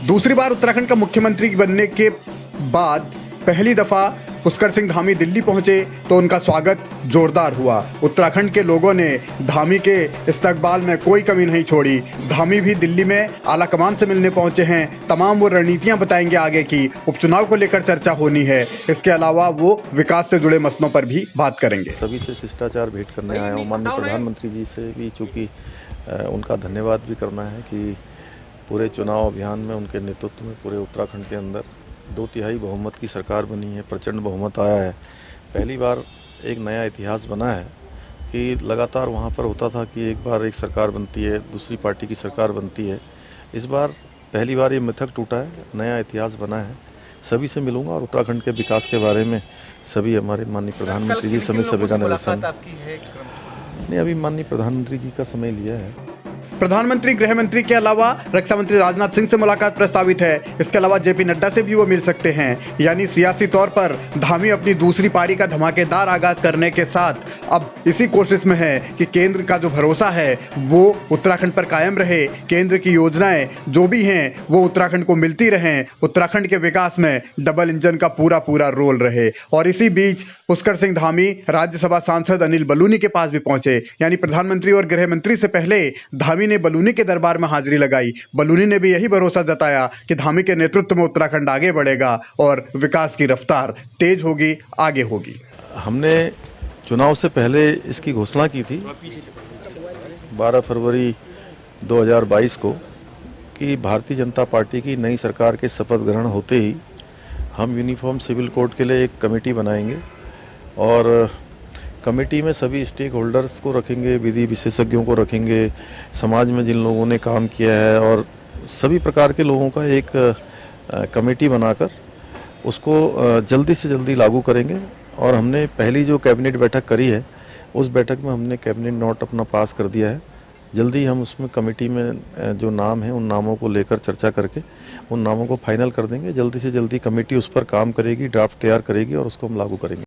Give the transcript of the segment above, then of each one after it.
दूसरी बार उत्तराखंड का मुख्यमंत्री बनने के बाद पहली दफा पुष्कर सिंह धामी दिल्ली पहुंचे तो उनका स्वागत जोरदार हुआ। उत्तराखंड के लोगों ने धामी के इस्तकबाल में कोई कमी नहीं छोड़ी। धामी भी दिल्ली में आला कमान से मिलने पहुंचे हैं। तमाम वो रणनीतियां बताएंगे आगे की। उपचुनाव को लेकर चर्चा होनी है। इसके अलावा वो विकास से जुड़े मसलों पर भी बात करेंगे। सभी से शिष्टाचार भेंट करने आया हूँ। माननीय प्रधानमंत्री जी से भी चूँकि उनका धन्यवाद भी करना है कि पूरे चुनाव अभियान में उनके नेतृत्व में पूरे उत्तराखंड के अंदर 2/3 बहुमत की सरकार बनी है, प्रचंड बहुमत आया है। पहली बार एक नया इतिहास बना है कि लगातार वहाँ पर होता था कि एक बार एक सरकार बनती है, दूसरी पार्टी की सरकार बनती है। इस बार पहली बार ये मिथक टूटा है, नया इतिहास बना है। सभी से मिलूंगा और उत्तराखंड के विकास के बारे में सभी हमारे माननीय प्रधानमंत्री जी समय सभी का निरीक्षण नहीं, अभी माननीय प्रधानमंत्री जी का समय लिया है। प्रधानमंत्री, गृह मंत्री के अलावा रक्षा मंत्री राजनाथ सिंह से मुलाकात प्रस्तावित है। इसके अलावा जेपी नड्डा से भी वो मिल सकते हैं। यानी सियासी तौर पर धामी अपनी दूसरी पारी का धमाकेदार आगाज करने के साथ अब इसी कोशिश में है कि केंद्र का जो भरोसा है वो उत्तराखंड पर कायम रहे। केंद्र की योजनाएं जो भी हैं वो उत्तराखंड को मिलती रहें। उत्तराखंड के विकास में डबल इंजन का पूरा रोल रहे। और इसी बीच पुष्कर सिंह धामी राज्यसभा सांसद अनिल बलूनी के पास भी पहुंचे। यानी प्रधानमंत्री और गृह मंत्री से पहले धामी ने बलूनी के दरबार में हाजिरी लगाई। बलूनी ने भी यही भरोसा जताया कि धामी के नेतृत्व में उत्तराखंड आगे बढ़ेगा और विकास की रफ्तार तेज होगी, आगे होगी। हमने चुनाव से पहले इसकी घोषणा की थी 12 फरवरी 2022 को कि भारतीय जनता पार्टी की नई सरकार के शपथ ग्रहण होते ही हम यूनिफॉर्म सिविल कोड के लिए एक कमेटी बनाएंगे और कमेटी में सभी स्टेक होल्डर्स को रखेंगे, विधि विशेषज्ञों को रखेंगे, समाज में जिन लोगों ने काम किया है और सभी प्रकार के लोगों का एक कमेटी बनाकर उसको जल्दी से जल्दी लागू करेंगे। और हमने पहली जो कैबिनेट बैठक करी है उस बैठक में हमने कैबिनेट नोट अपना पास कर दिया है। जल्दी हम उसमें कमेटी में जो नाम है उन नामों को लेकर चर्चा करके उन नामों को फाइनल कर देंगे। जल्दी से जल्दी कमेटी उस पर काम करेगी, ड्राफ्ट तैयार करेगी और उसको हम लागू करेंगे।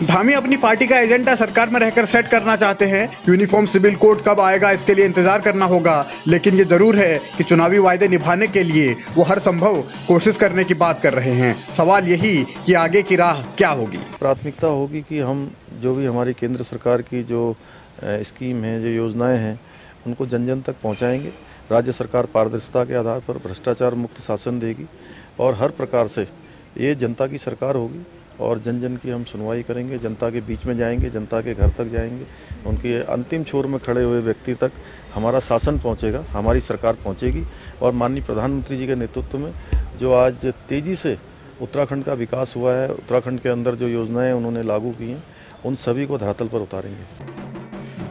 धामी अपनी पार्टी का एजेंडा सरकार में रहकर सेट करना चाहते हैं। यूनिफॉर्म सिविल कोड कब आएगा इसके लिए इंतजार करना होगा, लेकिन ये जरूर है कि चुनावी वायदे निभाने के लिए वो हर संभव कोशिश करने की बात कर रहे हैं। सवाल यही कि आगे की राह क्या होगी। प्राथमिकता होगी कि हम जो भी हमारी केंद्र सरकार की जो स्कीम है, जो योजनाएं हैं, उनको जन जन तक पहुंचाएंगे। राज्य सरकार पारदर्शिता के आधार पर भ्रष्टाचार मुक्त शासन देगी और हर प्रकार से ये जनता की सरकार होगी और जन जन की हम सुनवाई करेंगे। जनता के बीच में जाएंगे, जनता के घर तक जाएंगे, उनके अंतिम छोर में खड़े हुए व्यक्ति तक हमारा शासन पहुंचेगा, हमारी सरकार पहुंचेगी। और माननीय प्रधानमंत्री जी के नेतृत्व में जो आज तेज़ी से उत्तराखंड का विकास हुआ है, उत्तराखंड के अंदर जो योजनाएं उन्होंने लागू की हैं, उन सभी को धरातल पर उतारेंगे।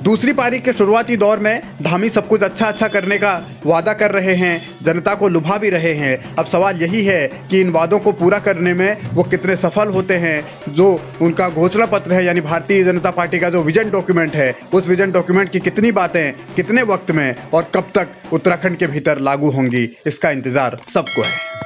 दूसरी पारी के शुरुआती दौर में धामी सब कुछ अच्छा करने का वादा कर रहे हैं, जनता को लुभा भी रहे हैं। अब सवाल यही है कि इन वादों को पूरा करने में वो कितने सफल होते हैं। जो उनका घोषणा पत्र है यानी भारतीय जनता पार्टी का जो विजन डॉक्यूमेंट है, उस विजन डॉक्यूमेंट की कितनी बातें कितने वक्त में और कब तक उत्तराखंड के भीतर लागू होंगी, इसका इंतजार सबको है।